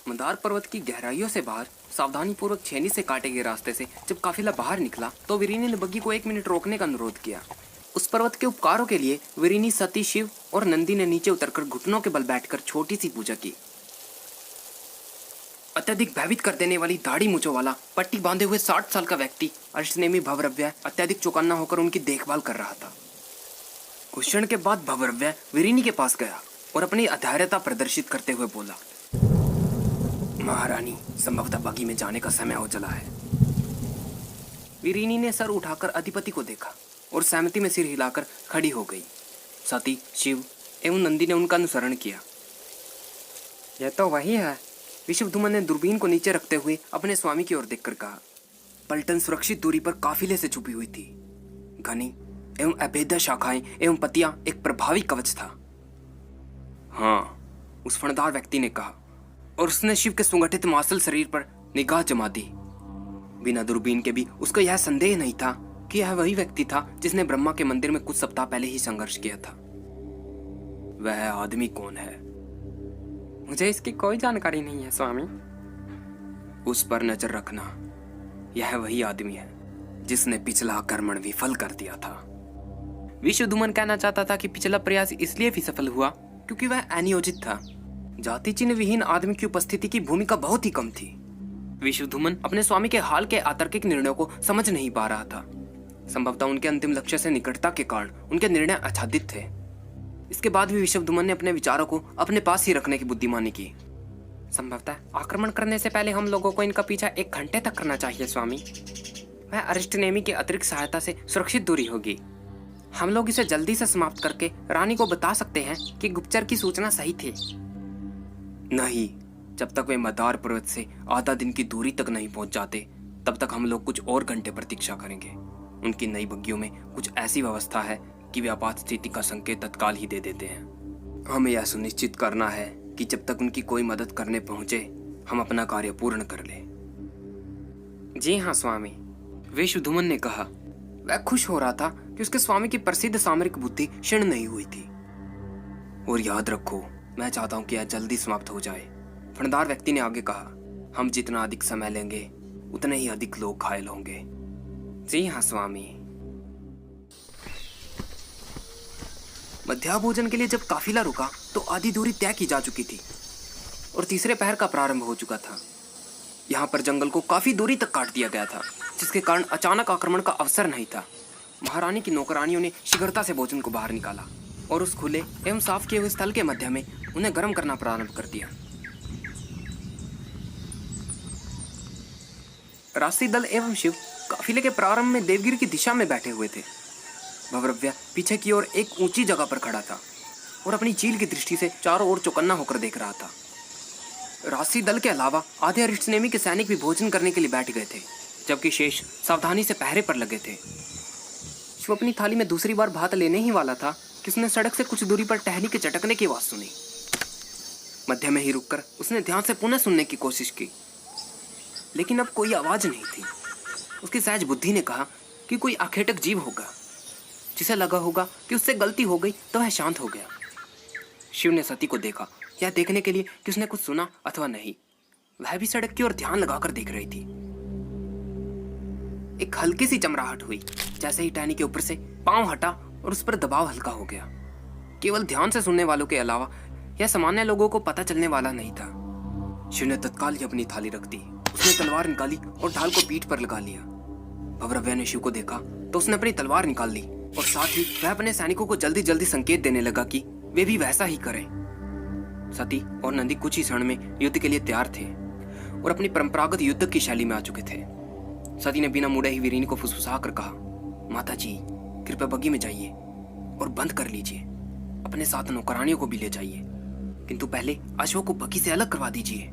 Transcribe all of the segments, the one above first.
मंदार पर्वत की गहराइयों से बाहर सावधानीपूर्वक छेनी से काटे गए रास्ते से जब काफिला बाहर निकला तो विरीनी ने बग्गी को 1 मिनट रोकने का अनुरोध किया। उस पर्वत के उपकारों के लिए विरीनी, सती, शिव और नंदी ने नीचे उतरकर घुटनों के बल बैठकर छोटी सी पूजा की। अत्यधिक भयभीत कर देने वाली दाढ़ी मूंछों वाला पट्टी बांधे हुए 60 साल का व्यक्ति अरिष्टनेमी भवरव्य अत्यधिक चौकन्ना होकर उनकी देखभाल कर रहा था। कुछ क्षण के बाद भवरव्य विरीनी के पास गया और अपनी अधैर्यता प्रदर्शित करते हुए बोला, महारानी, संभवतः बग्गी में जाने का समय हो चला है। विरीनी ने सर उठाकर अधिपति को देखा और सहमति में सिर हिलाकर खड़ी हो गई। सती, शिव एवं नंदी ने उनका अनुसरण किया। यह तो वही है, विश्वधुमन ने दूरबीन को नीचे रखते हुए अपने स्वामी की ओर देखकर कहा। पलटन सुरक्षित दूरी पर काफिले से छुपी हुई थी। घनी एवं अभेद्य शाखाएं एवं पत्तियां एक प्रभावी कवच था। हाँ, उस फणदार व्यक्ति ने कहा और उसने शिव के सुगठित मांसल शरीर पर निगाह जमा दी। बिना दूरबीन के भी उसको यह संदेह नहीं था कि यह वही व्यक्ति था जिसने ब्रह्मा के मंदिर में कुछ सप्ताह पहले ही संघर्ष किया था। वह आदमी कौन है? मुझे इसकी कोई जानकारी नहीं है स्वामी। उस पर नजर रखना, यह वही आदमी है जिसने पिछला आक्रमण विफल कर दिया था। विश्वधुमन कहना चाहता था कि पिछला प्रयास इसलिए भी सफल हुआ क्योंकि वह अनियोजित था। जाति चिन्ह विहीन आदमी की उपस्थिति की भूमिका बहुत ही कम थी। विश्वधुमन अपने स्वामी के हाल के अतार्किक निर्णयों को समझ नहीं पा रहा था। संभवतः उनके अंतिम लक्ष्य से निकटता के कारण उनके निर्णय आच्छादित थे। इसके बाद भी विश्वधुमन ने अपने विचारों को अपने पास ही रखने की बुद्धिमानी की। संभवतः आक्रमण करने से पहले हम लोगों को इनका पीछा 1 घंटे तक करना चाहिए स्वामी। वह अरिष्टनेमी की अतिरिक्त सहायता से सुरक्षित दूरी होगी। हम लोग इसे जल्दी से समाप्त करके रानी को बता सकते हैं कि गुप्तचर की सूचना सही थी। नहीं, जब तक वे मंदार पर्वत से आधा दिन की दूरी तक नहीं पहुंच जाते तब तक हम लोग कुछ और घंटे प्रतीक्षा करेंगे। उनकी नई बग्गियों में कुछ ऐसी व्यवस्था है कि वे आपात स्थिति का संकेत तत्काल ही दे देते हैं। हमें यह सुनिश्चित करना है कि जब तक उनकी कोई मदद करने पहुंचे हम अपना कार्य पूर्ण कर लें। जी हाँ स्वामी, विश्वधुमन ने कहा। वह खुश हो रहा था कि उसके स्वामी की प्रसिद्ध सामरिक बुद्धि क्षीण नहीं हुई थी। और याद रखो, मैं चाहता हूं कि यह जल्दी समाप्त हो जाए। फणदार व्यक्ति ने आगे कहा, हम जितना अधिक समय लेंगे उतने ही अधिक लोग घायल होंगे। जी हाँ स्वामी। मध्याह्न भोजन के लिए जब काफिला रुका तो आधी दूरी तय की जा चुकी थी और तीसरे पहर का प्रारंभ हो चुका था। यहाँ पर जंगल को काफी दूरी तक काट दिया गया था, जिसके कारण अचानक आक्रमण का अवसर नहीं था। महारानी की नौकरानियों ने शीघ्रता से भोजन को बाहर निकाला और उस खुले एवं साफ किए हुए स्थल के मध्य में उन्हें गर्म करना प्रारंभ कर दिया। राशि दल एवं शिव काफिले के प्रारंभ में देवगिरी की दिशा में बैठे हुए थे। भवरव्य पीछे की ओर एक ऊंची जगह पर खड़ा था और अपनी चील की दृष्टि से चारों ओर चौकन्ना होकर देख रहा था। राशि दल के अलावा आधे अरिष्टनेमी के सैनिक भी भोजन करने के लिए बैठ गए थे, जबकि शेष सावधानी से पहरे पर लगे थे। शिव अपनी थाली में दूसरी बार भात लेने ही वाला था कि उसने सड़क से कुछ दूरी पर टहनी के चटकने की आवाज सुनी। मध्य में ही रुककर उसने ध्यान से पुनः सुनने की कोशिश की, लेकिन अब कोई आवाज नहीं थी। उसकी सहज बुद्धि ने कहा कि कोई आखेटक जीव होगा, जिसे लगा होगा कि उससे गलती हो गई तो वह शांत हो गया। शिव ने सती को देखा, यह देखने के लिए कि उसने कुछ सुना अथवा नहीं। वह भी सड़क की ओर ध्यान लगाकर देख रही थी। एक हल्की सी चमराहट हुई जैसे ही टहनी के ऊपर से पांव हटा और उस पर दबाव हल्का हो गया। केवल ध्यान से सुनने वालों के अलावा यह सामान्य लोगों को पता चलने वाला नहीं था। शिव ने तत्काल ही अपनी थाली रख दी। उसने तलवार निकाली और ढाल को पीठ पर लगा लिया। भवरव्य ने शिव को देखा तो उसने अपनी तलवार निकाल ली और साथ ही वह अपने सैनिकों को जल्दी जल्दी संकेत देने लगा कि वे भी वैसा ही करें। सती और नंदी कुछ ही क्षण में युद्ध के लिए तैयार थे और अपनी परंपरागत युद्ध की शैली में आ चुके थे। सती ने बिना मुड़े ही विरीनी को फुसफुसा कर कहा, माता जी, कृपया बग्गी में जाइए और बंद कर लीजिए। अपने साथ नौकरानियों को भी ले जाइए, किंतु पहले अश्वों को बग्गी से अलग करवा दीजिए।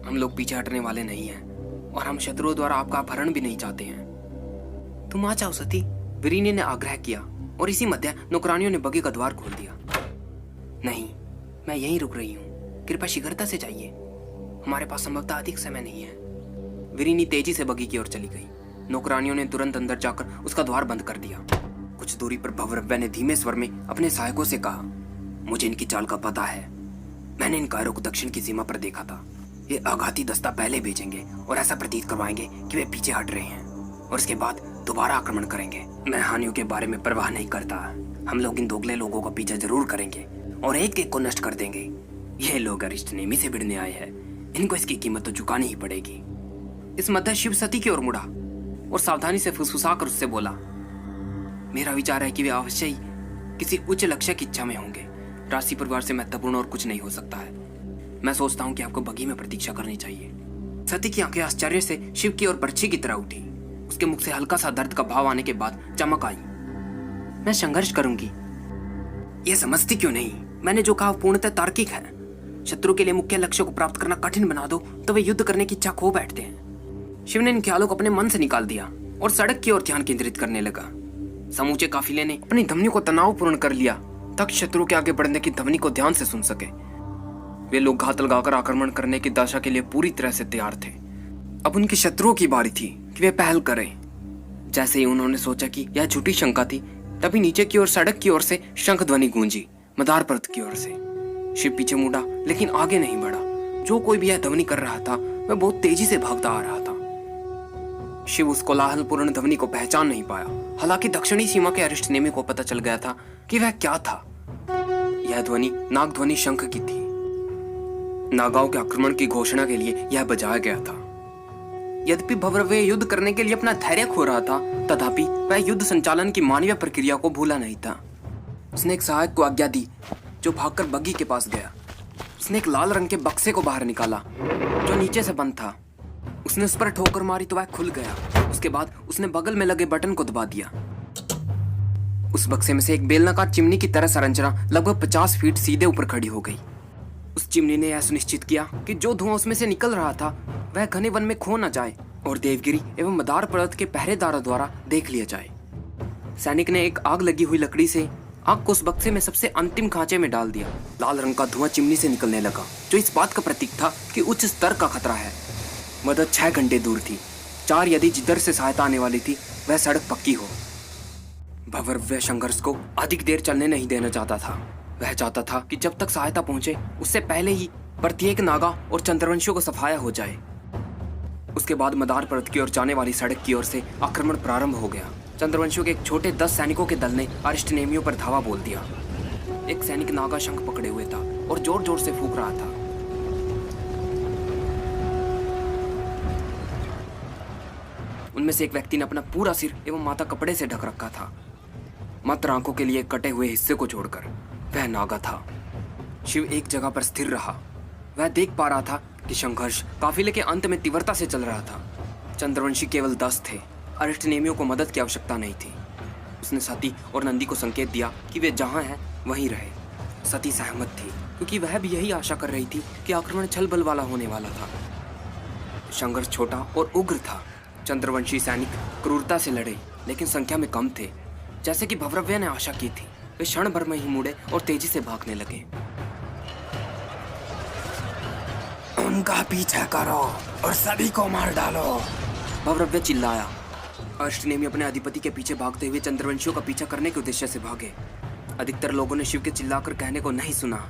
हम लोग पीछे हटने वाले नहीं हैं और हम शत्रुओं द्वारा आपका अपहरण भी नहीं चाहते हैं। तुम आ जाओ सती, विरीनी ने आग्रह किया और इसी मध्य नौकरानियों ने बग्गी का द्वार खोल दिया। नहीं, मैं यहीं रुक रही हूँ, कृपया शीघ्रता से जाइए, हमारे पास संभवतः अधिक समय नहीं है। विरीनी तेजी से बग्गी की ओर चली गई। नौकरानियों ने तुरंत अंदर जाकर उसका द्वार बंद कर दिया। कुछ दूरी पर भवरव्य ने धीमे स्वर में अपने सहायकों से कहा, मुझे इनकी चाल का पता है। मैंने इन कायरों को दक्षिण की सीमा पर देखा था। ये आघाती दस्ता पहले भेजेंगे और ऐसा प्रतीत करवाएंगे कि वे पीछे हट रहे हैं, और उसके बाद दोबारा आक्रमण करेंगे। मैं हानियों के बारे में परवाह नहीं करता। हम लोग इन दोगले लोगों का पीछा जरूर करेंगे और एक एक को नष्ट कर देंगे। ये लोग अरिष्ट नेमी से भिड़ने आए हैं, इनको इसकी कीमत तो चुकानी ही पड़ेगी। इस मध्य शिव सती की ओर मुड़ा और सावधानी से फुसफुसाकर उससे बोला, मेरा विचार है कि वे अवश्य ही किसी उच्च लक्ष्य की इच्छा में होंगे। राशि परिवार से महत्वपूर्ण और कुछ नहीं हो सकता है। मैं सोचता हूँ कि आपको बगी में प्रतीक्षा करनी चाहिए। सती की आंखें आश्चर्य से शिव की ओर बर्छी की तरह उठी। उसके मुख से हल्का सा दर्द का भाव आने के बाद चमक आई। मैं संघर्ष करूंगी। यह समझती क्यों नहीं? मैंने जो कहा पूर्णतः तार्किक है। शत्रु के लिए मुख्य लक्ष्य को प्राप्त करना कठिन बना दो तो वे युद्ध करने की इच्छा खो बैठते हैं। शिव ने इन ख्यालों को अपने मन से निकाल दिया और सड़क की ओर ध्यान केंद्रित करने लगा। समूचे काफिले ने अपनी ध्वनियों को तनावपूर्ण कर लिया ताकि शत्रु के आगे बढ़ने की ध्वनि को ध्यान से सुन सके। वे लोग घात लगाकर आक्रमण करने की दशा के लिए पूरी तरह से तैयार थे। अब उनके शत्रुओं की बारी थी कि वे पहल करें। जैसे ही उन्होंने सोचा कि यह झूठी शंका थी, तभी नीचे की ओर सड़क की ओर से शंख ध्वनि गूंजी, मदार पर्वत की ओर से। शिव पीछे मुड़ा लेकिन आगे नहीं बढ़ा। जो कोई भी यह ध्वनि कर रहा था वह बहुत तेजी से भागता आ रहा था। शिव उस कोलाहलपूर्ण ध्वनि को पहचान नहीं पाया। हालांकि दक्षिणी सीमा के अरिष्ट नेमी को पता चल गया था कि वह क्या था। यह ध्वनि नाग ध्वनि शंख की थी। नागाओं के आक्रमण की घोषणा के लिए यह बजाया गया था। यद्यपि भव्रव्य युद्ध करने के लिए अपना धैर्य खो रहा था, तथापि वह युद्ध संचालन की मानवीय प्रक्रिया को भूला नहीं था। उसने एक सहायक को आज्ञा दी जो भागकर बग्गी के पास गया। उसने एक लाल रंग के बक्से को बाहर निकाला जो नीचे से बंद था। उसने उस पर ठोकर मारी तो वह खुल गया। उसके बाद उसने बगल में लगे बटन को दबा दिया। उस बक्से में से एक बेलनाकार चिमनी की तरह संरचना लगभग 50 फीट सीधे ऊपर खड़ी हो गई। उस चिमनी ने यह सुनिश्चित किया कि जो धुआं उसमें से निकल रहा था वह घने वन में खो न जाए और देवगिरी एवं मदार पर्वत के पहरेदारों द्वारा देख लिया जाए। सैनिक ने एक आग लगी हुई लकड़ी से आग को उस बक्से में सबसे अंतिम खांचे में डाल दिया। लाल रंग का धुआं चिमनी से निकलने लगा, जो इस बात का प्रतीक था कि उच्च स्तर का खतरा है। मदद 6 घंटे दूर थी। 4 यदि जिधर से सहायता आने वाली थी वह सड़क पक्की हो। भव्रव्य संघर्ष को अधिक देर चलने नहीं देना चाहता था। वह चाहता था कि जब तक सहायता पहुंचे उससे पहले ही प्रत्येक नागा और चंद्रवंशियों को सफाया हो जाए। उसके बाद मदार पर्वत की ओर जाने वाली सड़क की ओर से आक्रमण प्रारंभ हो गया। चंद्रवंशियों के एक छोटे 10 सैनिकों के दल ने अरिष्ट नेमियों पर धावा बोल दिया। एक सैनिक नागा शंख पकड़े हुए था और जोर जोर से फूंक रहा था। उनमें से एक व्यक्ति ने अपना पूरा सिर एवं माथा कपड़े से ढक रखा था, मात्र आंखों के लिए कटे हुए हिस्से को छोड़कर। वह नागा था। शिव एक जगह पर स्थिर रहा। वह देख पा रहा था कि संघर्ष काफिले के अंत में तीव्रता से चल रहा था। चंद्रवंशी केवल 10 थे। अरिष्ट नेमियों को मदद की आवश्यकता नहीं थी। उसने सती और नंदी को संकेत दिया कि वे जहां हैं वहीं रहे। सती सहमत थी क्योंकि वह भी यही आशा कर रही थी कि आक्रमण छल बल वाला होने वाला था। संघर्ष छोटा और उग्र था। चंद्रवंशी सैनिक क्रूरता से लड़े लेकिन संख्या में कम थे, जैसे कि भव्रव्य ने आशा की थी। वे क्षण भर में ही मुड़े और तेजी से भागने लगे। उनका पीछा करो और सभी को मार डालो, भव्रव्य चिल्लाया। अष्टनेमी अपने अधिपति के पीछे भागते हुए चंद्रवंशियों का पीछा करने के उद्देश्य से भागे। अधिकतर लोगों ने शिव के चिल्लाकर कहने को नहीं सुना।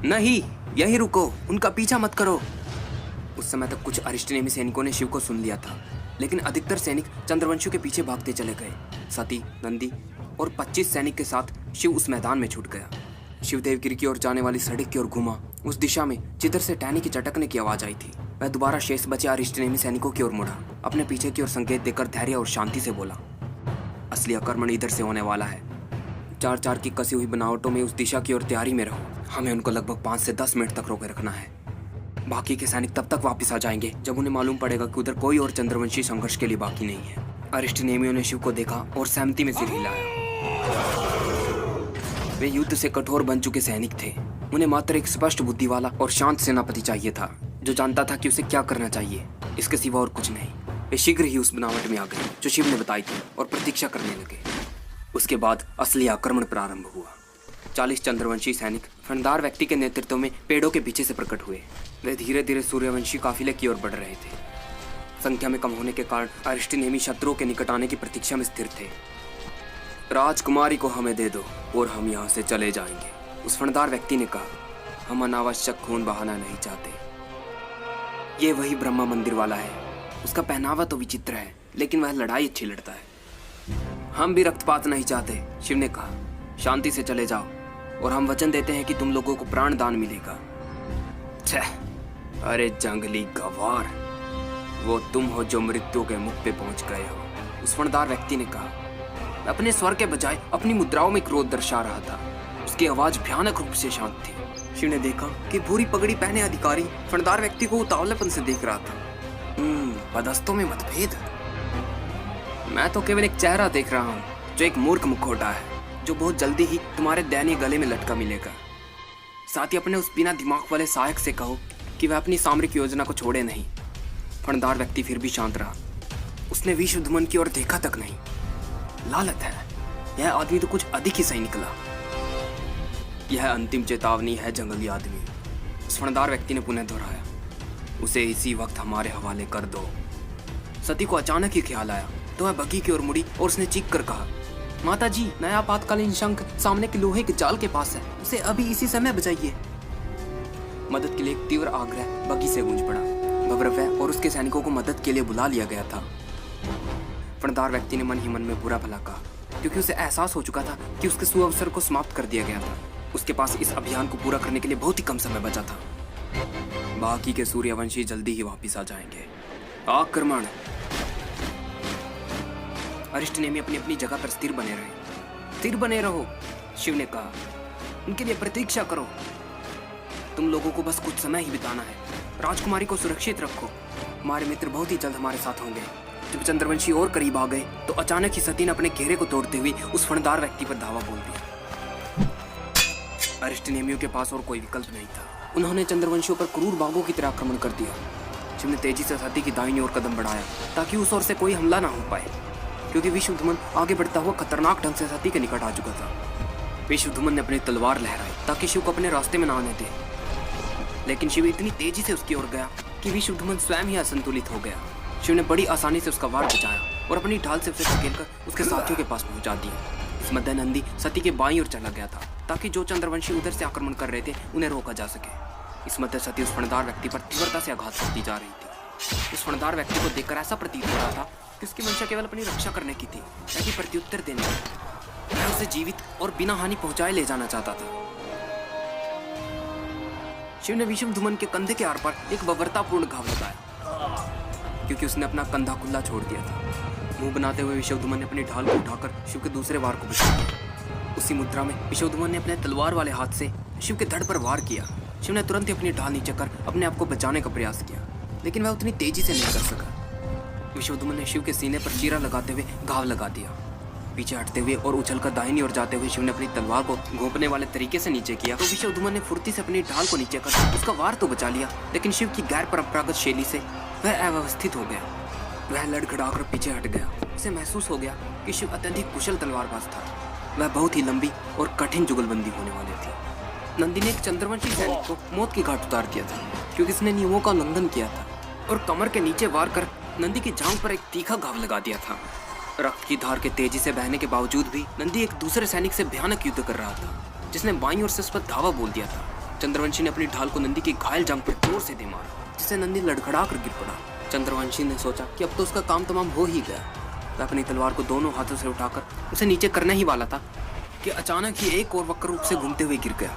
नहीं, यहीं रुको, उनका पीछा मत करो। उस समय तक कुछ अरिष्टनेमी सैनिकों ने शिव को सुन लिया था, लेकिन अधिकतर सैनिक चंद्रवंशियों के पीछे भागते चले गए। सती, नंदी और 25 सैनिक के साथ शिव उस मैदान में छूट गया। शिव देवगिरी की ओर जाने वाली सड़क की ओर घूमा। उस दिशा में जिधर से टहनी की चटकने की आवाज आई थी, वह दोबारा शेष बचे अरिष्टनेमी सैनिकों की ओर मुड़ा। अपने पीछे की ओर संकेत देकर धैर्य और शांति से बोला, असली आक्रमण इधर से होने वाला है। 4-4 की कसी हुई बनावटों में उस दिशा की ओर तैयारी में रहो। हमें उनको लगभग 5 से 10 मिनट तक रोके रखना है। बाकी के सैनिक तब तक वापस आ जाएंगे जब उन्हें मालूम पड़ेगा कि उधर कोई और चंद्रवंशी संघर्ष के लिए बाकी नहीं है। अरिष्टनेमियों ने शिव को देखा और सहमति में सिर हिलाया। वे युद्ध से कठोर बन चुके सैनिक थे। उन्हें मात्र एक स्पष्ट बुद्धि वाला और शांत सेनापति चाहिए था, जो जानता था कि उसे क्या करना चाहिए। इसके सिवा और कुछ नहीं। वे शीघ्र ही उस बनावट में आ गए जो शिव ने बताई थी और प्रतीक्षा करने लगे। उसके बाद असली आक्रमण प्रारंभ हुआ। 40 चंद्रवंशी सैनिक फनदार व्यक्ति के नेतृत्व में पेड़ों के पीछे से प्रकट हुए। वे धीरे धीरे सूर्यवंशी काफिले की ओर बढ़ रहे थे। संख्या में कम होने के कारण अरिष्टनेमी शत्रुओं के निकट आने की प्रतीक्षा में स्थिर थे। राजकुमारी को हमें दे दो और हम यहाँ से चले जाएंगे, उस फनदार व्यक्ति ने कहा। हम अनावश्यक खून बहाना नहीं चाहते। ये वही ब्रह्मा मंदिर वाला है। उसका पहनावा तो विचित्र है, लेकिन वह लड़ाई अच्छी लड़ता है। हम भी रक्तपात नहीं चाहते, शिव ने कहा। शांति से चले जाओ और हम वचन देते हैं कि तुम लोगों को प्राण दान मिलेगा। छह, अरे जंगली गवार, वो तुम हो जो मृत्यु के मुख पे पहुंच गए हो, उस फणदार व्यक्ति ने कहा। अपने स्वर के बजाय अपनी मुद्राओं में क्रोध दर्शा रहा था। उसकी आवाज भयानक रूप से शांत थी। शिव ने देखा कि भूरी पगड़ी पहने अधिकारी फणदार व्यक्ति को उतावलेपन से देख रहा था। पदस्थों में मतभेद। मैं तो केवल एक चेहरा देख रहा हूँ जो एक मूर्ख मुखौटा है, जो बहुत जल्दी ही तुम्हारे दयनीय गले में लटका मिलेगा। साथ ही अपने उस बिना दिमाग वाले सहायक से कहो कि वह अपनी सामरिक योजना को छोड़े नहीं। फणदार व्यक्ति फिर भी शांत रहा। उसने विश्वधुमन की ओर देखा तक नहीं। लालत है, यह आदमी तो कुछ अधिक ही सही निकला। यह अंतिम चेतावनी है जंगली आदमी, उस फणदार व्यक्ति ने पुनः दोहराया। उसे इसी वक्त हमारे हवाले कर दो। सती को अचानक ही ख्याल आया तो वह बग्घी की ओर मुड़ी और उसने चीख कर कहा, माता जी, नया आपातकालीन शंख सामने के लोहे के जाल के पास है, उसे अभी इसी समय बचाइए। मदद के लिए एक तीव्र आग्रह बग्घी से गूंज पड़ा। भवरव्य और उसके सैनिकों को मदद के लिए बुला लिया गया था। फणदार व्यक्ति ने मन ही मन में बुरा भला कहा, क्योंकि उसे एहसास हो चुका था कि उसके सुअवसर को समाप्त कर दिया गया था। उसके पास इस अभियान को पूरा करने के लिए बहुत ही कम समय बचा था। बाकी के सूर्यवंशी जल्दी ही वापिस आ जाएंगे। आक्रमण। अरिष्टनेमी अपनी अपनी जगह पर स्थिर बने रहो, शिव ने कहा। उनके लिए प्रतीक्षा करो। तुम लोगों को बस कुछ समय ही बिताना है। राजकुमारी को सुरक्षित रखो। हमारे मित्र बहुत ही जल्द हमारे साथ होंगे। जब चंद्रवंशी और करीब आ गए तो अचानक ही सती ने अपने घेरे को तोड़ते हुए उस फणदार व्यक्ति पर धावा बोल दिया। अरिष्टनेमियों के पास और कोई विकल्प नहीं था। उन्होंने चंद्रवंशियों पर क्रूर बाघों की तरह आक्रमण कर दिया। शिव ने तेजी से सती की दाहिनी ओर कदम बढ़ाया ताकि उस ओर से कोई हमला ना हो पाए, क्योंकि विश्वधुमन आगे बढ़ता हुआ खतरनाक ढंग से सती के निकट आ चुका था। विश्वधुमन ने अपनी तलवार लहराई ताकि शिव को अपने रास्ते में ना आने दे, लेकिन शिव इतनी तेजी से उसकी ओर गया कि विश्वधुमन स्वयं ही असंतुलित हो गया। शिव ने बड़ी आसानी से उसका वार बचाया और अपनी ढाल से उसे धकेलकर उसके साथियों के पास पहुंचा दिया। इस मध्य नंदी सती के बाईं ओर चला गया था ताकि जो चंद्रवंशी उधर से आक्रमण कर रहे थे उन्हें रोका जा सके। इस मध्य सती उस फणदार व्यक्ति पर तीव्रता से आघात करती जा रही थी। उस फणदार व्यक्ति को देखकर ऐसा प्रतीत हो रहा था कि उसकी मंशा केवल अपनी रक्षा करने की थी, ताकि प्रत्युत्तर देने की। वह उसे जीवित और बिना हानि पहुंचाए ले जाना चाहता था। शिव ने विश्वधुमन के कंधे के आर पर एक बर्बरतापूर्ण घाव लगाया, क्योंकि उसने अपना कंधा खुला छोड़ दिया था। मुंह बनाते हुए विश्वधुमन ने अपनी ढाल को उठाकर शिव के दूसरे वार को बचा लिया। उसी मुद्रा में विश्वधुमन ने अपने तलवार वाले हाथ से शिव के धड़ पर वार किया। शिव ने तुरंत ही अपनी ढाल नीचे कर अपने आप को बचाने का प्रयास किया, लेकिन वह उतनी तेजी से नहीं कर सका। विश्वधुमन ने शिव के सीने पर चीरा लगाते हुए घाव लगा दिया। पीछे हटते हुए और उछलकर दाहिनी ओर जाते हुए शिव ने अपनी तलवार को घोंपने वाले तरीके से नीचे किया तो विश्वधुमन ने फुर्ती से अपनी ढाल को नीचे कर उसका वार तो बचा लिया, लेकिन शिव की गैर परंपरागत शैली से वह अव्यवस्थित हो गया। वह लड़खड़ाकर पीछे हट गया। उसे महसूस हो गया कि शिव अत्यधिक कुशल तलवारबाज था। वह बहुत ही लंबी और कठिन जुगलबंदी होने वाली थी। नंदी ने एक चंद्रवंशी सैनिक को मौत की घाट उतार दिया था, क्योंकि इसने नियमों का उल्लंघन किया था, और कमर के नीचे वार कर नंदी की जांघ पर एक तीखा घाव लगा दिया था। रक्त की धार के तेजी से बहने के बावजूद भी नंदी एक दूसरे सैनिक से भयानक युद्ध कर रहा था, जिसने बाईं ओर से उस पर धावा बोल दिया था। चंद्रवंशी ने अपनी ढाल को नंदी की घायल जांघ पर जोर से दे मारा, जिससे नंदी लड़खड़ा कर गिर पड़ा। चंद्रवंशी ने सोचा कि अब तो उसका काम तमाम हो ही गया। वह अपनी तलवार को दोनों हाथों से उठाकर उसे नीचे करने ही वाला था कि अचानक ही एक और वक्र रूप से घूमते हुए गिर गया,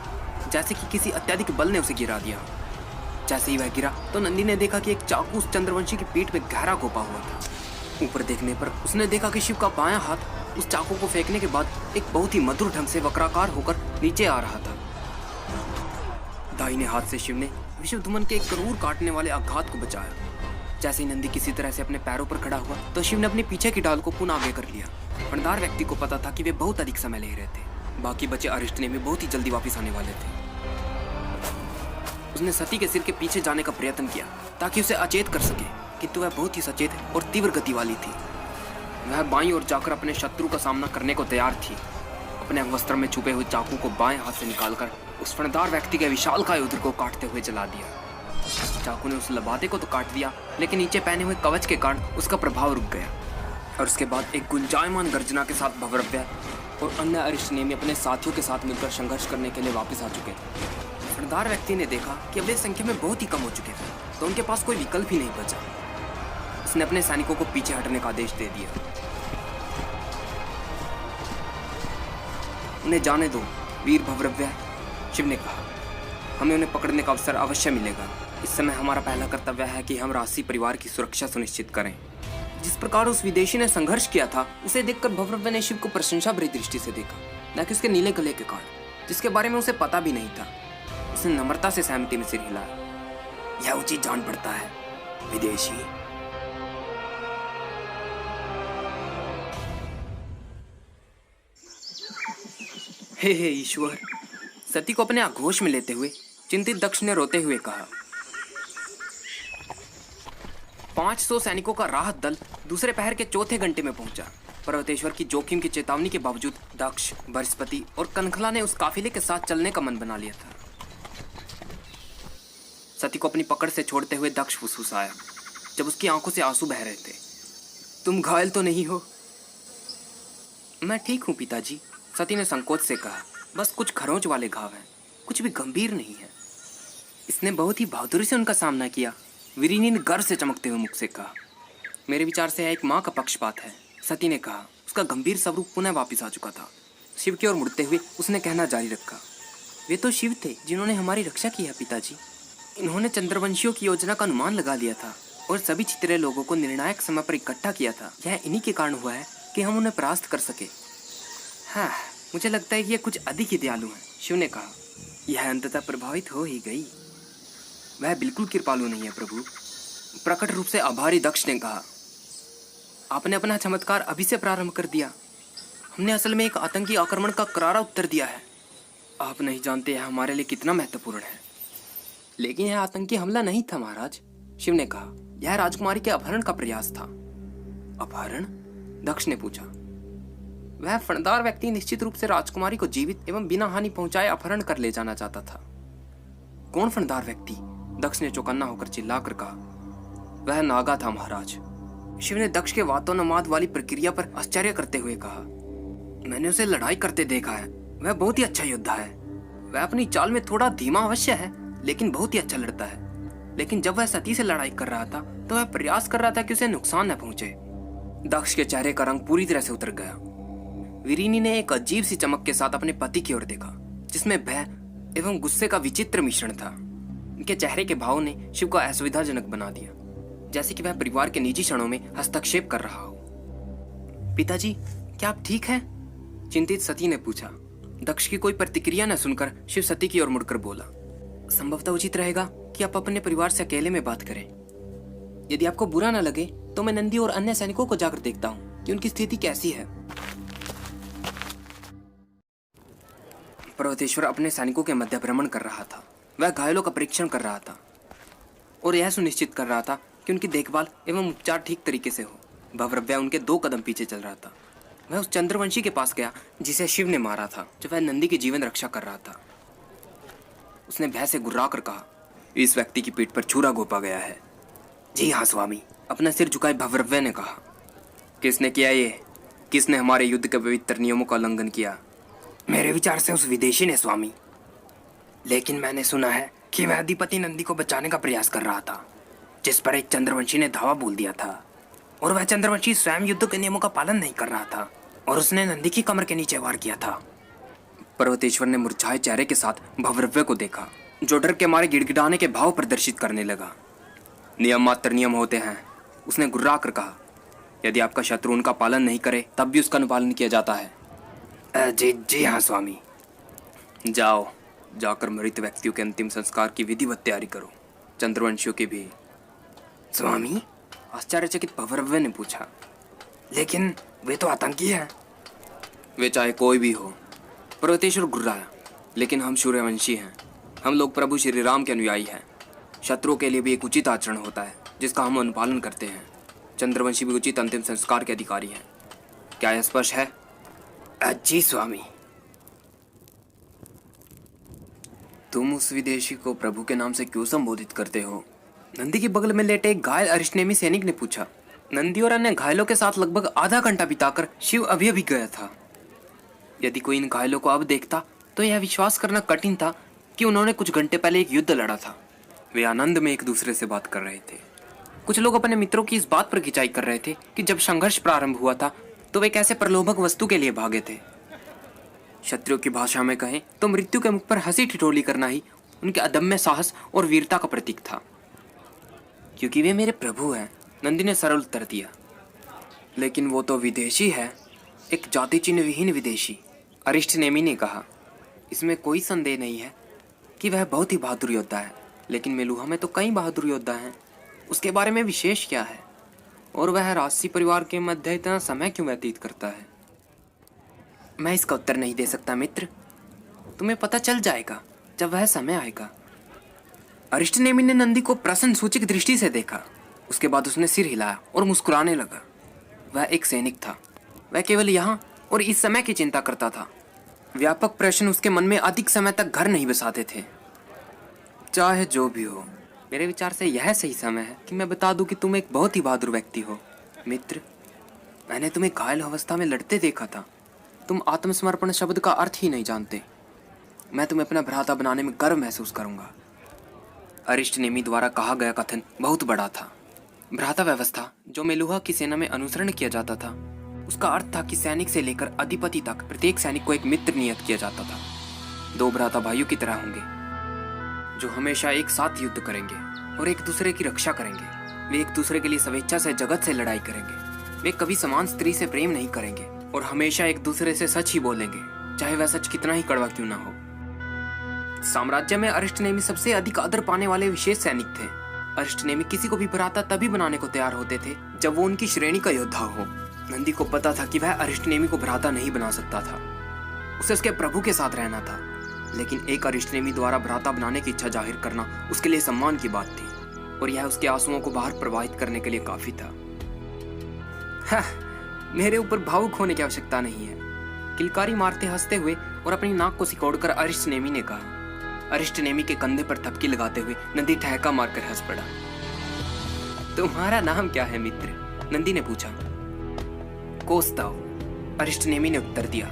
जैसे कि किसी अत्यधिक बल ने उसे गिरा दिया। जैसे ही वह गिरा तो नंदी ने देखा कि एक चाकू उस चंद्रवंशी की पीठ में गहरा घोपा हुआ था। ऊपर देखने पर उसने देखा कि शिव का बायां हाथ उस चाकू को फेंकने के बाद एक बहुत ही मधुर ढंग से वक्राकार होकर नीचे आ रहा था। दाहिने हाथ से शिव ने विश्वधुमन के एक क्रूर काटने वाले आघात को बचाया। जैसे ही नंदी किसी तरह से अपने पैरों पर खड़ा हुआ तो शिव ने अपने पीछे की ढाल को पुनः आगे कर लिया। फणदार व्यक्ति को पता था कि वे बहुत अधिक समय ले रहे थे। बाकी बचे अरिष्टनेमी बहुत ही जल्दी वापस आने वाले थे। उसने सती के सिर के पीछे जाने का प्रयत्न किया ताकि उसे अचेत कर सके, किंतु वह बहुत ही सचेत और तीव्र गति वाली थी। वह बाईं ओर जाकर अपने शत्रु का सामना करने को तैयार थी। अपने वस्त्र में छुपे हुए चाकू को बाएं हाथ से निकालकर उस फणदार व्यक्ति के विशालकाय उदर को काटते हुए जला दिया। चाकू ने उस लबादे को तो काट दिया, लेकिन नीचे पहने हुए कवच के कारण उसका प्रभाव रुक गया। और उसके बाद एक गुंजायमान गर्जना के साथ भवरव्य और अन्य अरिष्टनेमी अपने साथियों के साथ मिलकर संघर्ष करने के लिए वापस आ चुके थे। फनदार व्यक्ति ने देखा कि अब वे संख्या में बहुत ही कम हो चुके थे, तो उनके पास कोई विकल्प ही नहीं बचा। उसने अपने सैनिकों को पीछे हटने का आदेश दे दिया। उन्हें जाने दो वीर भवरव्य, शिव ने कहा। हमें उन्हें पकड़ने का अवसर अवश्य मिलेगा। इस समय हमारा पहला कर्तव्य है कि हम राशि परिवार की सुरक्षा सुनिश्चित करें। जिस प्रकार उस विदेशी ने संघर्ष किया था, उसे देखकर भवरव्य ने शिव को प्रशंसा भरी दृष्टि से देखा, न कि उसके नीले गले के कारण, जिसके बारे में उसे पता भी नहीं था। उसने नम्रता से सहमति में सिर हिलाया। यह उचित जान पड़ता है विदेशी। हे ईश्वर, सती को अपने आक्रोश में लेते हुए चिंतित दक्ष ने रोते हुए कहा। 500 सैनिकों का राहत दल दूसरे पहर के चौथे घंटे में पहुंचा। पर्वतेश्वर की जोखिम की चेतावनी के बावजूद दक्ष, बृहस्पति और कनखला ने उस काफिले के साथ चलने का मन बना लिया था। सती को अपनी पकड़ से छोड़ते हुए दक्ष फुसफुसाया, जब उसकी आंखों से आंसू बह रहे थे। तुम घायल तो नहीं हो? मैं ठीक हूं पिताजी, सती ने संकोच से कहा। बस कुछ खरोंच वाले घाव हैं, कुछ भी गंभीर नहीं है। इसने बहुत ही बहादुरी से उनका सामना किया, वीरिनी ने गर्व से चमकते हुए मुख से कहा। मेरे विचार से यह एक माँ का पक्षपात है, सती ने कहा। उसका गंभीर स्वरूप पुनः वापिस आ चुका था। शिव की ओर मुड़ते हुए उसने कहना जारी रखा। वे तो शिव थे जिन्होंने हमारी रक्षा की है पिताजी। इन्होंने चंद्रवंशियों की योजना का अनुमान लगा लिया था और सभी चित्रे लोगों को निर्णायक समय पर इकट्ठा किया था। यह इन्हीं के कारण हुआ है कि हम उन्हें परास्त कर सके। हाँ, मुझे लगता है कि यह कुछ अधिक ही दयालु है, शिव ने कहा। यह अंततः प्रभावित हो ही गई। वह बिल्कुल कृपालु नहीं है प्रभु, प्रकट रूप से आभारी दक्ष ने कहा। आपने अपना चमत्कार अभी से प्रारंभ कर दिया। हमने असल में एक आतंकी आक्रमण का करारा उत्तर दिया है। आप नहीं जानते यह हमारे लिए कितना महत्वपूर्ण है। लेकिन यह आतंकी हमला नहीं था महाराज, शिव ने कहा। यह राजकुमारी के अपहरण का प्रयास था। अपहरण? दक्ष ने पूछा। वह फनदार व्यक्ति निश्चित रूप से राजकुमारी को जीवित एवं बिना हानि पहुंचाए अपहरण कर ले जाना चाहता था। कौन फनदार व्यक्ति? दक्ष ने चौकन्ना होकर चिल्लाकर कहा। वह नागा था महाराज, शिव ने दक्ष के वातोन्माद वाली प्रक्रिया पर आश्चर्य करते हुए कहा। मैंने उसे लड़ाई करते देखा है। वह बहुत ही अच्छा योद्धा है। वह अपनी चाल में थोड़ा धीमा अवश्य है, लेकिन बहुत ही अच्छा लड़ता है। लेकिन जब वह सती से लड़ाई कर रहा था तो वह प्रयास कर रहा था कि उसे नुकसान न पहुंचे। दक्ष के चेहरे का रंग पूरी तरह से उतर गया। वीरिनी ने एक अजीब सी चमक के साथ अपने पति की ओर देखा, जिसमें भय एवं गुस्से का विचित्र मिश्रण था। उनके चेहरे के भाव ने शिव को असुविधाजनक बना दिया, जैसे कि वह परिवार के निजी क्षणों में हस्तक्षेप कर रहा हो। पिताजी, क्या आप ठीक हैं? चिंतित सती ने पूछा। दक्ष की कोई प्रतिक्रिया न सुनकर शिव सती की ओर मुड़कर बोला। संभवतः उचित रहेगा कि आप अपने परिवार से अकेले में बात करें। यदि आपको बुरा न लगे तो मैं नंदी और अन्य सैनिकों को जाकर देखता हूँ कि उनकी स्थिति कैसी है। पर्वतेश्वर अपने सैनिकों के मध्य भ्रमण कर रहा था। वह घायलों का परीक्षण कर रहा था और यह सुनिश्चित कर रहा था कि उनकी देखभाल एवं उपचार ठीक तरीके से हो। भवरव्य उनके 2 कदम पीछे चल रहा था। वह उस चंद्रवंशी के पास गया जिसे शिव ने मारा था, जब वह नंदी की जीवन रक्षा कर रहा था। उसने भय से गुर्रा कर कहा, इस व्यक्ति की पीठ पर छुरा घोंपा गया है। जी हाँ स्वामी, अपना सिर झुकाए भवरव्य ने कहा। किसने किया ये? किसने हमारे युद्ध के पवित्र नियमों का उल्लंघन किया? मेरे विचार से उस विदेशी ने स्वामी। लेकिन मैंने सुना है कि वह अधिपति नंदी को बचाने का प्रयास कर रहा था, जिस पर एक चंद्रवंशी ने धावा बोल दिया था। और वह चंद्रवंशी स्वयं युद्ध के नियमों का पालन नहीं कर रहा था और उसने नंदी की कमर के नीचे वार किया था। पर्वतेश्वर ने मुरझाए चेहरे के साथ भवरव्य को देखा, जो डर के मारे गिड़गिड़ाने के भाव प्रदर्शित करने लगा। नियम मात्र नियम होते हैं, उसने गुर्रा कर कहा। यदि आपका शत्रु उनका पालन नहीं करे तब भी उसका अनुपालन किया जाता है। जी हाँ स्वामी। जाओ, जाकर मृत व्यक्तियों के अंतिम संस्कार की विधिवत तैयारी करो, चंद्रवंशियों की भी। स्वामी? आश्चर्यचकित भवरव्य ने पूछा। लेकिन वे तो आतंकी हैं। वे चाहे कोई भी हो, पर्वतेश्वर गुर्राया। लेकिन हम सूर्यवंशी हैं। हम लोग प्रभु श्री राम के अनुयायी हैं। शत्रुओं के लिए भी एक उचित आचरण होता है जिसका हम अनुपालन करते हैं। चंद्रवंशी भी उचित अंतिम संस्कार के अधिकारी हैं। क्या यह स्पष्ट है? जी स्वामी। तुम उस विदेशी को प्रभु के नाम से क्यों संबोधित करते हो? नंदी के बगल में लेटे एक घायल अरिष्टनेमी सैनिक ने पूछा। नंदी और अन्य घायलों के साथ लगभग आधा घंटा बिताकर शिव अभी अभी गया था। यदि कोई इन घायलों को अब देखता तो यह विश्वास करना कठिन था कि उन्होंने कुछ घंटे पहले एक युद्ध लड़ा था। वे आनंद में एक दूसरे से बात कर रहे थे। कुछ लोग अपने मित्रों की इस बात पर खिंचाई कर रहे थे कि जब संघर्ष प्रारंभ हुआ था तो वे कैसे प्रलोभक वस्तु के लिए भागे थे। क्षत्रियों की भाषा में कहें तो मृत्यु के मुख पर हंसी ठिठोली करना ही उनके अदम्य साहस और वीरता का प्रतीक था। क्योंकि वे मेरे प्रभु हैं, नंदी ने सरल उत्तर दिया। लेकिन वो तो विदेशी है, एक जाति चिन्ह विहीन विदेशी, अरिष्टनेमी ने कहा। इसमें कोई संदेह नहीं है कि वह बहुत ही बहादुर योद्धा है, लेकिन मेलुहा में तो कई बहादुर योद्धा हैं। उसके बारे में विशेष क्या है? और वह राजसी परिवार के मध्य इतना समय क्यों व्यतीत करता है? मैं इसका उत्तर नहीं दे सकता मित्र, तुम्हें पता चल जाएगा जब वह समय आएगा। अरिष्टनेमी ने नंदी को प्रश्न सूचक दृष्टि से देखा। उसके बाद उसने सिर हिलाया और मुस्कुराने लगा। वह एक सैनिक था। वह केवल यहाँ और इस समय की चिंता करता था। व्यापक प्रश्न उसके मन में अधिक समय तक घर नहीं बसाते थे। चाहे जो भी हो, मेरे विचार से यह सही समय है कि मैं बता दूं कि तुम एक बहुत ही बहादुर व्यक्ति हो। मित्र, मैंने तुम्हें घायल अवस्था में लड़ते देखा था। तुम आत्मसमर्पण शब्द का अर्थ ही नहीं जानते। मैं तुम्हें अपना भ्राता बनाने में गर्व महसूस करूंगा। अरिष्टनेमी द्वारा कहा गया कथन बहुत बड़ा था। भ्राता व्यवस्था जो मेलुहा की सेना में अनुसरण किया जाता था, उसका अर्थ था कि सैनिक से लेकर अधिपति तक प्रत्येक सैनिक को एक मित्र नियत किया जाता था। दो भ्राता भाइयों की तरह होंगे जो हमेशा एक साथ युद्ध करेंगे और एक दूसरे की रक्षा करेंगे। वे एक दूसरे के लिए स्वेच्छा से जगत से लड़ाई करेंगे। वे कभी समान स्त्री से प्रेम नहीं करेंगे और हमेशा एक दूसरे से सच ही बोलेंगे, चाहे वह सच कितना ही कड़वा क्यों ना हो। साम्राज्य में अरिष्टनेमी सबसे अधिक आदर पाने वाले विशेष सैनिक थे। अरिष्टनेमी किसी को भी भ्राता तभी बनाने को तैयार होते थे जब वो उनकी श्रेणी का योद्धा हो। नंदी को पता था कि वह अरिष्टनेमी को भ्राता नहीं बना सकता था। उसे उसके प्रभु के साथ रहना था, लेकिन एक अरिष्टनेमी द्वारा भ्राता बनाने की इच्छा जाहिर करना उसके लिए सम्मान की बात थी, और यह उसके आंसुओं को बाहर प्रवाहित करने के लिए काफी था। मेरे ऊपर भावुक होने की आवश्यकता नहीं है, किलकारी मारते हंसते हुए और अपनी नाक को सिकोड़कर अरिष्टनेमी ने कहा। अरिष्टनेमी के कंधे पर थपकी लगाते हुए नंदी ठहका मारकर हंस पड़ा। तुम्हारा नाम क्या है मित्र? नंदी ने पूछा। कोस्ताव, अरिष्टनेमी ने उत्तर दिया।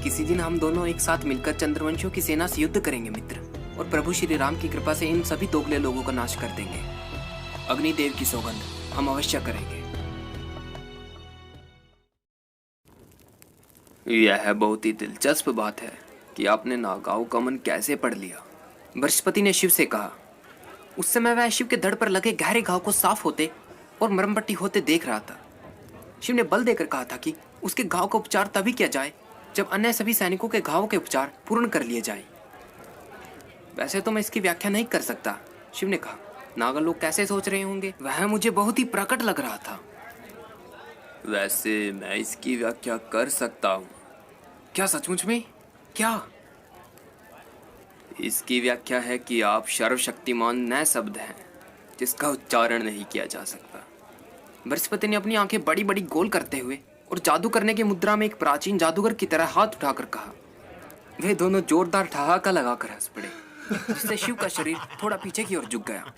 किसी दिन हम दोनों एक साथ मिलकर चंद्रवंशियों की सेना से युद्ध करेंगे मित्र, और प्रभु श्री राम की कृपा से इन सभी दोगले लोगों का नाश कर देंगे। अग्निदेव की सौगंध, हम अवश्य करेंगे। यह बहुत ही दिलचस्प बात है कि आपने नागाओं का मन कैसे पढ़ लिया, बृहस्पति ने शिव से कहा। उस समय वह शिव के धड़ पर लगे गहरे घाव को साफ होते और मरम्मपट्टी होते देख रहा था। शिव ने बल देकर कहा था कि उसके घाव का उपचार तभी किया जाए जब अन्य सभी सैनिकों के घावों के उपचार पूर्ण कर लिए जाए। वैसे तो मैं इसकी व्याख्या नहीं कर सकता, शिव ने कहा। नागा लोग कैसे सोच रहे होंगे, वह मुझे बहुत ही प्रकट लग रहा था। वैसे मैं इसकी व्याख्या कर सकता हूँ। क्या सचमुच में? क्या? इसकी व्याख्या है कि आप सर्वशक्तिमान नए शब्द हैं जिसका उच्चारण नहीं किया जा सकता। बृहस्पति ने अपनी आंखें बड़ी बड़ी गोल करते हुए और जादू करने की मुद्रा में एक प्राचीन जादूगर की तरह हाथ उठाकर कहा। वे दोनों जोरदार ठहाका लगाकर हंस पड़े, जिससे शिव का शरीर थोड़ा पीछे की ओर झुक गया।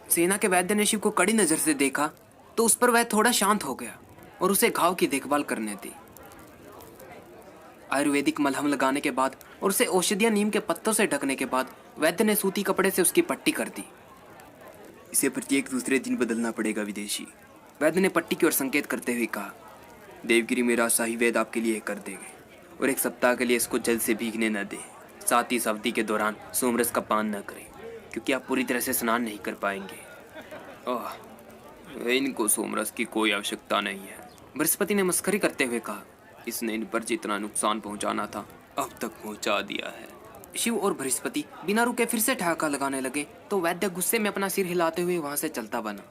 सेना के वैद्य ने शिव को कड़ी नजर से देखा तो उस पर वह थोड़ा शांत हो गया और उसे घाव की देखभाल करने दी। आयुर्वेदिक मलहम लगाने के बाद और उसे औषधियां नीम के पत्तों से ढकने के बाद वैद्य ने सूती कपड़े से उसकी पट्टी कर दी। इसे प्रत्येक दूसरे दिन बदलना पड़ेगा विदेशी, वैद्य ने पट्टी की ओर संकेत करते हुए कहा। देवगिरी मेरा शाही वैद्य आपके लिए कर देंगे और एक सप्ताह के लिए इसको जल से भीगने न दे। साथ ही इस अवधि के दौरान सोमरस का पान न करें, क्योंकि आप पूरी तरह से स्नान नहीं कर पाएंगे। इनको सोमरस की कोई आवश्यकता नहीं है, बृहस्पति ने मस्करी करते हुए कहा। इसने इन पर जितना नुकसान पहुंचाना था अब तक पहुंचा दिया है। शिव और बृहस्पति बिना रुके फिर से ठहाका लगाने लगे तो वैद्य गुस्से में अपना सिर हिलाते हुए वहां से चलता बना।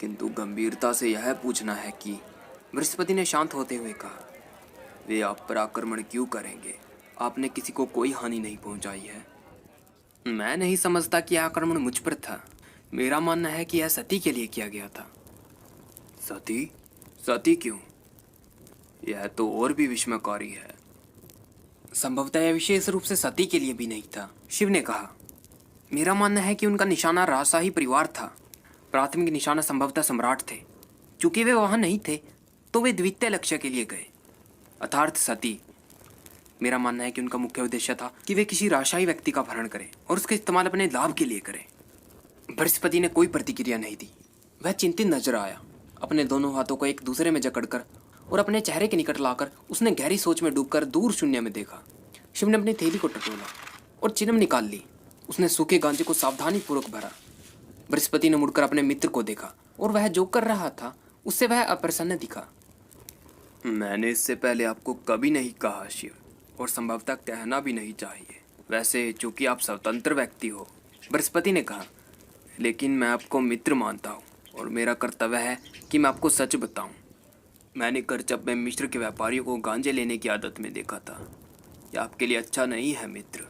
किंतु गंभीरता से यह पूछना है कि, बृहस्पति ने शांत होते हुए कहा, वे आप पर आक्रमण क्यों करेंगे? आपने किसी को कोई हानि नहीं पहुंचाई है। मैं नहीं समझता कि यह आक्रमण मुझ पर था। मेरा मानना है कि यह सती के लिए किया गया था। सती? सती क्यों? यह तो और भी विस्मयकारी है। संभवतः यह विशेष रूप से सती के लिए भी नहीं था, शिव ने कहा। मेरा मानना है कि उनका निशाना राजशाही परिवार था। प्राथमिक निशाना संभवतः सम्राट थे। चूंकि वे वहां नहीं थे तो वे द्वितीय लक्ष्य के लिए गए, अर्थात सती। मेरा मानना है कि उनका मुख्य उद्देश्य था कि वे किसी राशाई व्यक्ति का अपहरण करें और उसका इस्तेमाल अपने लाभ के लिए करें। बृहस्पति ने कोई प्रतिक्रिया नहीं दी। वह चिंतित नजर आया। अपने दोनों हाथों को एक दूसरे में जकड़कर और अपने चेहरे के निकट लाकर उसने गहरी सोच में डूबकर दूर शून्य में देखा। शिव ने अपनी थैली को टटोला और चिलम निकाल ली। उसने सूखे गांजे को सावधानी पूर्वक भरा। बृहस्पति ने मुड़कर अपने मित्र को देखा और वह जो कर रहा था उससे वह अप्रसन्न दिखा। मैंने इससे पहले आपको कभी नहीं कहा शिव, और संभवतः कहना भी नहीं चाहिए। वैसे चूंकि आप स्वतंत्र व्यक्ति हो, बृहस्पति ने कहा, लेकिन मैं आपको मित्र मानता हूँ और मेरा कर्तव्य है कि मैं आपको सच बताऊं। मैंने करचप में मिस्र के व्यापारियों को गांजे लेने की आदत में देखा था। यह आपके लिए अच्छा नहीं है मित्र।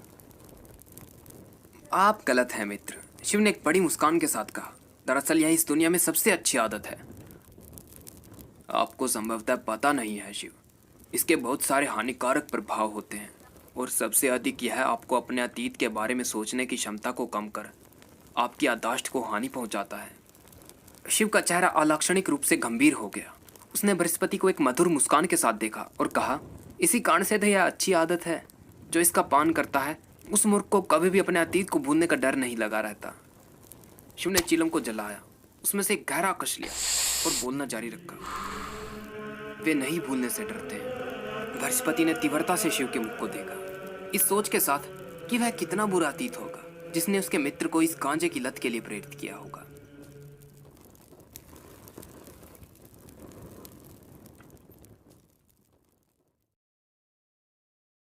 आप गलत हैं मित्र, शिव ने एक बड़ी मुस्कान के साथ कहा। दरअसल यह इस दुनिया में सबसे अच्छी आदत है। आपको संभवतः पता नहीं है शिव, इसके बहुत सारे हानिकारक प्रभाव होते हैं और सबसे अधिक यह आपको अपने अतीत के बारे में सोचने की क्षमता को कम कर आपकी याददाश्त को हानि पहुंचाता है। शिव का चेहरा अलाक्षणिक रूप से गंभीर हो गया। उसने बृहस्पति को एक मधुर मुस्कान के साथ देखा और कहा, इसी कारण से तो यह अच्छी आदत है। जो इसका पान करता है उस मूर्ख को कभी भी अपने अतीत को भूलने का डर नहीं लगा रहता। शिव ने चिलम को जलाया, उसमें से एक गहरा कश लिया और बोलना जारी रखा। वे नहीं भूलने से डरते हैं। बृहस्पति ने तीव्रता से शिव के मुख को देखा, इस सोच के साथ कि वह कितना बुरा अतीत होगा जिसने उसके मित्र को इस गांजे की लत के लिए प्रेरित किया होगा।